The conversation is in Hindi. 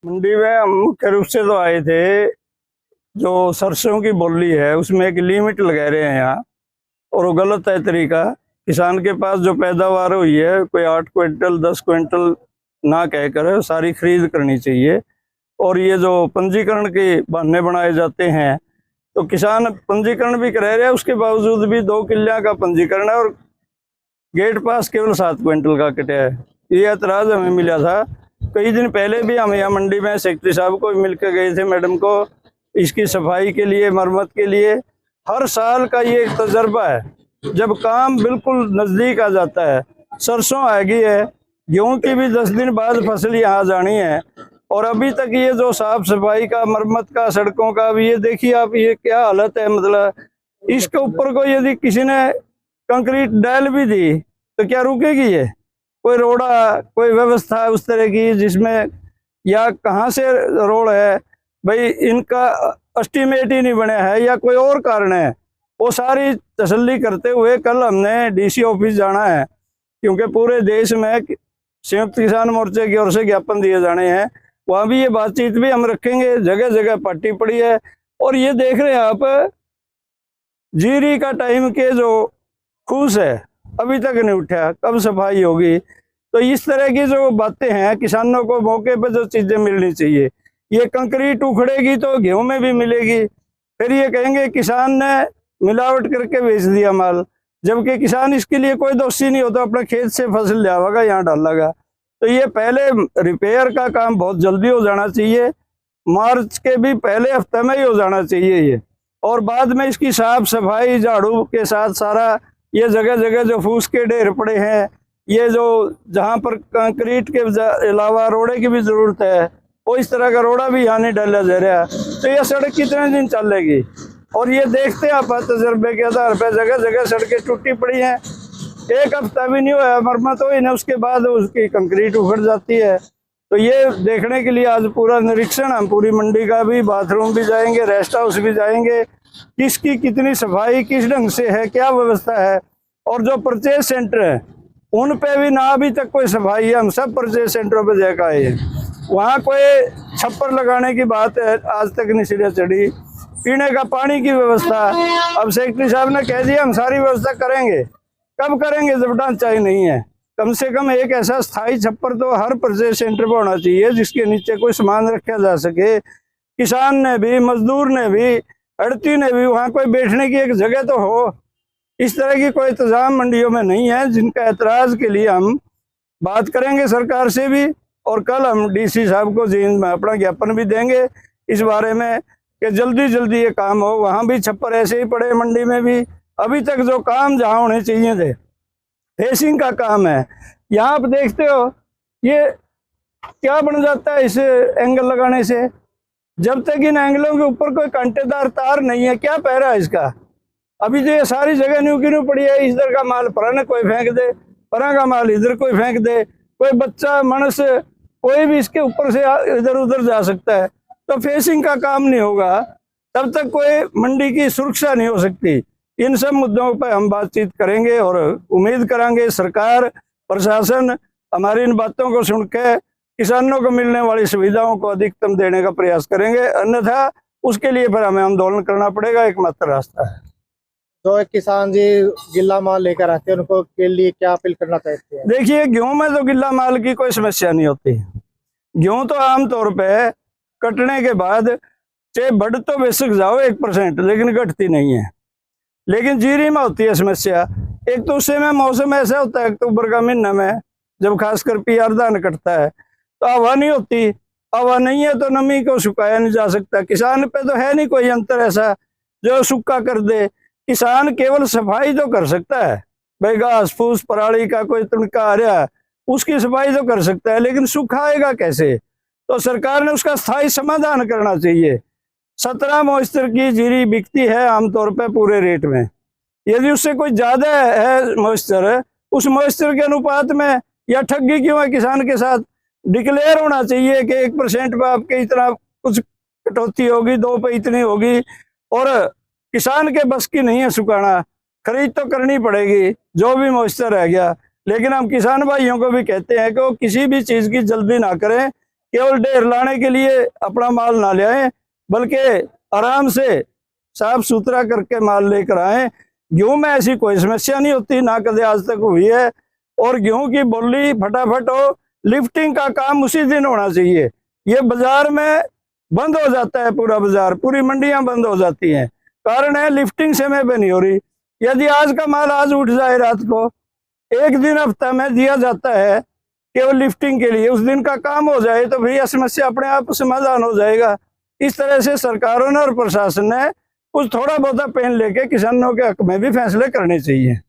मंडी में हम मुख्य रूप से तो आए थे। जो सरसों की बोली है उसमें एक लिमिट लगा रहे हैं यहाँ, और वो गलत है तरीका। किसान के पास जो पैदावार हुई है, कोई 8 क्विंटल 10 क्विंटल ना कहकर सारी खरीद करनी चाहिए। और ये जो पंजीकरण के बहाने बनाए जाते हैं, तो किसान पंजीकरण भी करा रहे हैं, उसके बावजूद भी 2 किल्ले का पंजीकरण है और गेट पास केवल 7 क्विंटल का कटा है। ये ऐतराज हमें मिला था। कई दिन पहले भी हम यहाँ मंडी में सेक्रेटरी साहब को मिलकर गए थे, मैडम को, इसकी सफाई के लिए, मरम्मत के लिए। हर साल का ये एक तजर्बा है, जब काम बिल्कुल नज़दीक आ जाता है, सरसों आ गई है, गेहूं की भी 10 दिन बाद फसल यहाँ जानी है, और अभी तक ये जो साफ सफाई का, मरम्मत का, सड़कों का, भी ये देखिए आप, ये क्या हालत है। मतलब इसके ऊपर को यदि किसी ने कंक्रीट डाल भी दी तो क्या रुकेगी ये? कोई रोड़ा, कोई व्यवस्था उस तरह की जिसमें, या कहाँ से रोड है भाई, इनका एस्टीमेट ही नहीं बना है या कोई और कारण है। वो सारी तसल्ली करते हुए कल हमने डीसी ऑफिस जाना है, क्योंकि पूरे देश में संयुक्त किसान मोर्चे की ओर से ज्ञापन दिए जाने हैं। वहाँ भी ये बातचीत भी हम रखेंगे। जगह जगह पट्टी पड़ी है, और ये देख रहे हैं आप, जीरी का टाइम के जो खूस है अभी तक नहीं उठा, कब सफाई होगी? तो इस तरह की जो बातें हैं, किसानों को मौके पर जो चीजें मिलनी चाहिए, ये कंक्रीट उखड़ेगी तो गेहूं में भी मिलेगी। फिर ये कहेंगे किसान ने मिलावट करके बेच दिया माल, जबकि किसान इसके लिए कोई दोषी नहीं होता, अपने खेत से फसल ले आवेगा, यहाँ डालेगा। तो ये पहले रिपेयर का काम बहुत जल्दी हो जाना चाहिए, मार्च के भी पहले हफ्ते में ही हो जाना चाहिए ये। और बाद में इसकी साफ सफाई झाड़ू के साथ सारा, ये जगह जगह जो फूस के ढेर पड़े हैं, ये जो जहाँ पर कंक्रीट के अलावा रोड़े की भी जरूरत है, वो इस तरह का रोड़ा भी यहाँ नहीं डाला जा रहा। तो ये सड़क कितने दिन चलेगी? और ये देखते हैं आप, तजर्बे के आधार पर जगह जगह सड़कें टूटी पड़ी हैं, 1 हफ्ता भी नहीं हुआ मरम्मत हुई ना, उसके बाद उसकी कंक्रीट उखड़ जाती है। तो ये देखने के लिए आज पूरा निरीक्षण, हम पूरी मंडी का भी, बाथरूम भी जाएंगे, रेस्ट हाउस भी जाएंगे, किसकी कितनी सफाई किस ढंग से है, क्या व्यवस्था है। और जो परचेज सेंटर है उन पे भी ना अभी तक कोई सफाई है। हम सब परचेज सेंटरों पे जाकर आए हैं, वहाँ कोई छप्पर लगाने की बात है आज तक नहीं सिरे चढ़ी। पीने का पानी की व्यवस्था, अब सेक्रेटरी साहब ने कह दिया हम सारी व्यवस्था करेंगे। कब करेंगे जब ढांचा ही नहीं है? कम से कम एक ऐसा स्थायी छप्पर तो हर परचेज सेंटर पर होना चाहिए, जिसके नीचे कोई सामान रखा जा सके। किसान ने भी, मजदूर ने भी, अड़ती ने भी, वहाँ कोई बैठने की एक जगह तो हो। इस तरह की कोई इंतजाम मंडियों में नहीं है, जिनका एतराज के लिए हम बात करेंगे सरकार से भी। और कल हम डीसी साहब को जींद में अपना ज्ञापन भी देंगे इस बारे में कि जल्दी जल्दी ये काम हो। वहाँ भी छप्पर ऐसे ही पड़े, मंडी में भी अभी तक जो काम जहाँ होने चाहिए थे, फेसिंग का काम है, यहाँ आप देखते हो ये क्या बन जाता है इस एंगल लगाने से। जब तक इन एंगलों के ऊपर कोई कांटेदार तार नहीं है, क्या पहरा है इसका? अभी तो ये सारी जगह न्यू की न्यू पड़ी है, इधर का माल पराने कोई फेंक दे, परा का माल इधर कोई फेंक दे, कोई बच्चा मानस कोई भी इसके ऊपर से इधर उधर जा सकता है। तो फेसिंग का काम नहीं होगा, तब तक कोई मंडी की सुरक्षा नहीं हो सकती। इन सब मुद्दों पर हम बातचीत करेंगे, और उम्मीद करेंगे सरकार, प्रशासन हमारी इन बातों को सुन के किसानों को मिलने वाली सुविधाओं को अधिकतम देने का प्रयास करेंगे। अन्यथा उसके लिए फिर हमें आंदोलन करना पड़ेगा, एकमात्र रास्ता है। जो एक किसान जी गिल्ला माल लेकर आते हैं, उनको के लिए क्या अपील करना चाहते हैं? देखिए, गेहूं में तो गिल्ला माल की कोई समस्या नहीं होती। गेहूं तो आमतौर पे कटने के बाद चाहे बढ़ तो बेशक जाओ 1%, लेकिन घटती नहीं है। लेकिन जीरी में होती है समस्या। एक तो उस समय मौसम ऐसा होता है, अक्टूबर का महीना में, जब खासकर पियर धान कटता है, तो हवा नहीं होती। हवा नहीं है तो नमी को सुखाया नहीं जा सकता। किसान पे तो है नहीं कोई अंतर ऐसा जो सूखा कर दे। किसान केवल सफाई तो कर सकता है, भाई घास फूस पराली का कोई तुणका आ रहा है उसकी सफाई तो कर सकता है, लेकिन सुखाएगा कैसे? तो सरकार ने उसका स्थायी समाधान करना चाहिए। 17 मॉइस्चर की जीरी बिकती है आमतौर पर पूरे रेट में। यदि उससे कोई ज्यादा है मॉइस्चर, उस मॉइस्चर के अनुपात में, या ठगी क्यों है किसान के साथ, डिक्लेयर होना चाहिए कि 1% पर आपके इतना कुछ कटौती होगी, 2 पे इतनी होगी। और किसान के बस की नहीं है सुखाना, खरीद तो करनी पड़ेगी जो भी मॉइस्चर रह गया। लेकिन हम किसान भाइयों को भी कहते हैं कि वो किसी भी चीज की जल्दी ना करें, केवल ढेर लाने के लिए अपना माल ना ले आए, बल्कि आराम से साफ सुथरा करके माल लेकर आए। गेहूं में ऐसी कोई समस्या नहीं होती, ना कभी आज तक हुई है। और गेहूं की बोली फटाफट हो, लिफ्टिंग का काम उसी दिन होना चाहिए। ये बाजार में बंद हो जाता है, पूरा बाजार, पूरी मंडियां बंद हो जाती हैं। कारण है लिफ्टिंग समय पे नहीं हो रही। यदि आज का माल आज उठ जाए, रात को एक दिन हफ्ता में दिया जाता है केवल लिफ्टिंग के लिए, उस दिन का काम हो जाए, तो फिर यह समस्या अपने आप समाधान हो जाएगा। इस तरह से सरकारों ने और प्रशासन ने कुछ थोड़ा बहुत पेन लेके किसानों के हक में भी फैसले करने चाहिए।